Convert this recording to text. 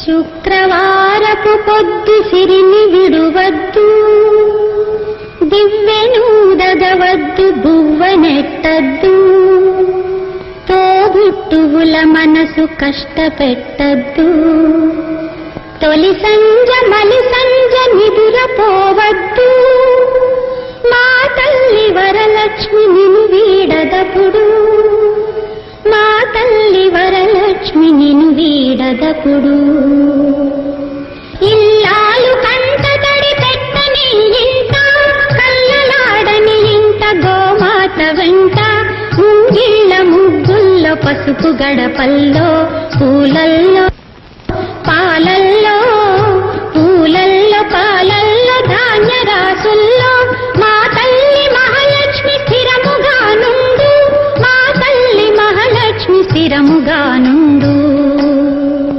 శుక్రవారపు పొద్దు సిరిని విడువద్దు, దివ్వెనూదగవద్దు, బువ్వనెట్టద్దు, తోబుట్టువుల మనసు కష్టపెట్టద్దు. తొలి సంజ మలి సంజ నిదురపోవద్దు, మా తల్లి వరలక్ష్మి నిన్ను వీడదపుడు, మా తల్లి వరలక్ష్మి నిన్ను వీడదపుడు. ఇల్లాలు కంట తడి పెట్టని ఇంట, కళ్ళలాడని ఇంట, గోమాత వెంట, ముంగిళ్ళ ముగ్గుల్లో పసుపు గడపల్లో పూలల్లో